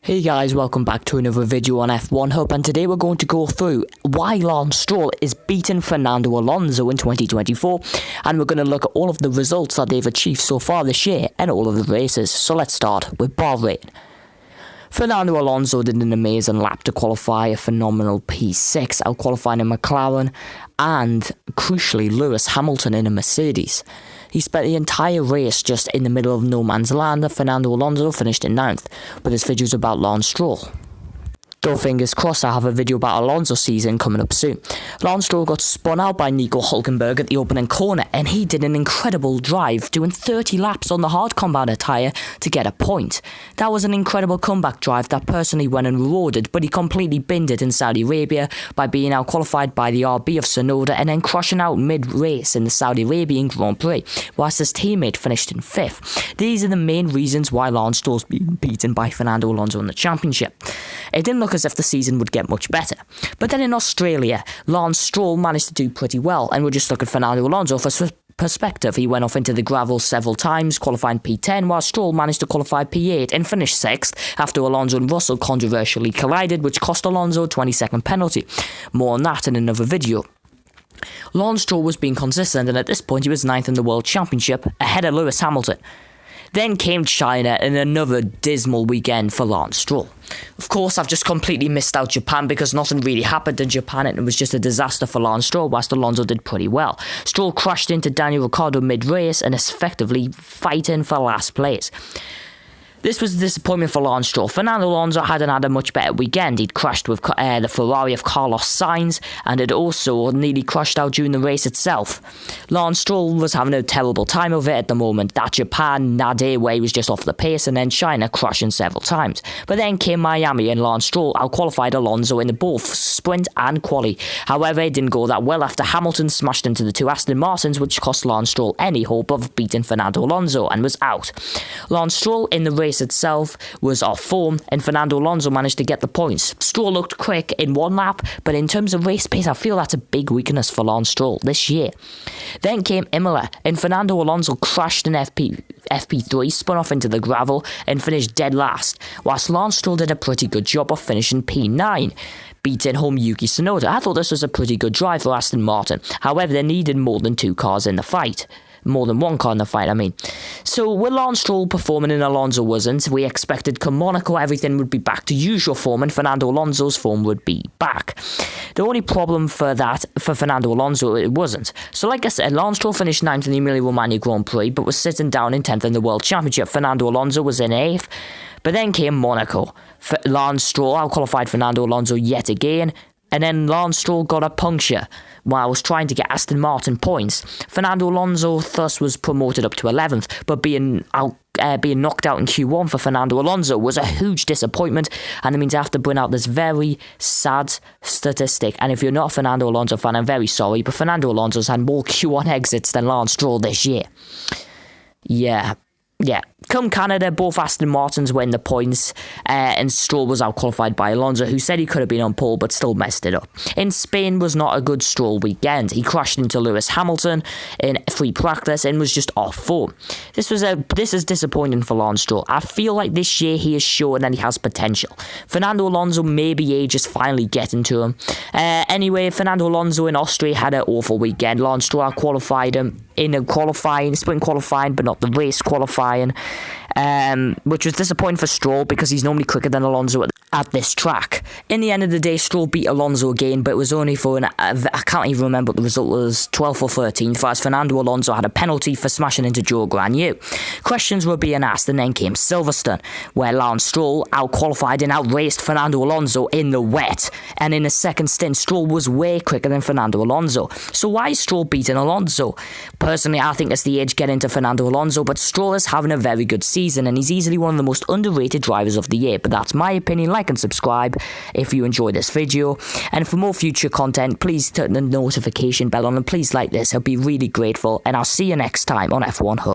Hey guys, welcome back to another video on F1 Hub, and today we're going to go through why Lance Stroll is beating Fernando Alonso in 2024, and we're going to look at all of the results that they've achieved so far this year and all of the races. So let's start with Bahrain. Fernando Alonso did an amazing lap to qualify, a phenomenal P6, out qualifying a McLaren and, crucially, Lewis Hamilton in a Mercedes. He spent the entire race just in the middle of no man's land, and Fernando Alonso finished in 9th, but this video is about Lance Stroll. Though fingers crossed, I have a video about Alonso's season coming up soon. Lance Stroll got spun out by Nico Hülkenberg at the opening corner, and he did an incredible drive, doing 30 laps on the hard compound tyre to get a point. That was an incredible comeback drive that personally went unrewarded, but he completely binned it in Saudi Arabia by being out-qualified by the RB of Sonoda and then crashing out mid-race in the Saudi Arabian Grand Prix, whilst his teammate finished in 5th. These are the main reasons why Lance Stroll's being beaten by Fernando Alonso in the championship. It didn't look as if the season would get much better. But then in Australia, Lance Stroll managed to do pretty well, and we'll just look at Fernando Alonso for perspective. He went off into the gravel several times, qualifying P10, while Stroll managed to qualify P8 and finish 6th after Alonso and Russell controversially collided, which cost Alonso a 20-second penalty. More on that in another video. Lance Stroll was being consistent, and at this point he was 9th in the World Championship, ahead of Lewis Hamilton. Then came China and another dismal weekend for Lance Stroll. Of course, I've just completely missed out Japan because nothing really happened in Japan and it was just a disaster for Lance Stroll, whilst Alonso did pretty well. Stroll crashed into Daniel Ricciardo mid-race and is effectively fighting for last place. This was a disappointment for Lance Stroll. Fernando Alonso hadn't had a much better weekend. He'd crashed with the Ferrari of Carlos Sainz and had also nearly crashed out during the race itself. Lance Stroll was having a terrible time of it at the moment. That Japan nadir where he was just off the pace, and then China crashing several times. But then came Miami and Lance Stroll out-qualified Alonso in both sprint and quali. However, it didn't go that well after Hamilton smashed into the two Aston Martins, which cost Lance Stroll any hope of beating Fernando Alonso and was out. Lance Stroll in the race itself was off form, and Fernando Alonso managed to get the points. Stroll looked quick in one lap, but in terms of race pace, I feel that's a big weakness for Lance Stroll this year. Then came Imola, and Fernando Alonso crashed in FP3, spun off into the gravel, and finished dead last, whilst Lance Stroll did a pretty good job of finishing P9. Beating home Yuki Tsunoda. I thought this was a pretty good drive for Aston Martin. However, they needed more than two cars in the fight. More than one car in the fight, I mean. So, with Lance Stroll performing and Alonso wasn't, we expected come Monaco everything would be back to usual form and Fernando Alonso's form would be back. The only problem for Fernando Alonso, it wasn't. So, like I said, Lance Stroll finished 9th in the Emilia-Romagna Grand Prix, but was sitting down in 10th in the World Championship. Fernando Alonso was in 8th. But then came Monaco. Lance Stroll out-qualified Fernando Alonso yet again, and then Lance Stroll got a puncture while I was trying to get Aston Martin points. Fernando Alonso thus was promoted up to 11th, but being knocked out in Q1 for Fernando Alonso was a huge disappointment, and it means I have to bring out this very sad statistic. And if you're not a Fernando Alonso fan, I'm very sorry, but Fernando Alonso's had more Q1 exits than Lance Stroll this year. Yeah. Come Canada, both Aston Martins win the points, and Stroll was out-qualified by Alonso, who said he could have been on pole but still messed it up. In Spain was not a good Stroll weekend. He crashed into Lewis Hamilton in free practice and was just off form. This is disappointing for Lance Stroll. I feel like this year he has shown that he has potential. Fernando Alonso, maybe age is finally getting to him. Anyway, Fernando Alonso in Austria had an awful weekend. Lance Stroll out-qualified him in a sprint qualifying, but not the race qualifying, which was disappointing for Stroll because he's normally quicker than Alonso at this track. In the end of the day, Stroll beat Alonso again, but it was only for I can't even remember what the result was, 12th or 13th, whereas Fernando Alonso had a penalty for smashing into Joe Granier. Questions were being asked, and then came Silverstone, where Lance Stroll out-qualified and outraced Fernando Alonso in the wet, and in the second stint, Stroll was way quicker than Fernando Alonso. So why is Stroll beating Alonso? Personally, I think it's the age getting to Fernando Alonso, but Stroll is having a very good season, and he's easily one of the most underrated drivers of the year. But that's my opinion. Like and subscribe if you enjoyed this video, and for more future content, please turn the notification bell on and please like this. I'll be really grateful, and I'll see you next time on F1 Hub.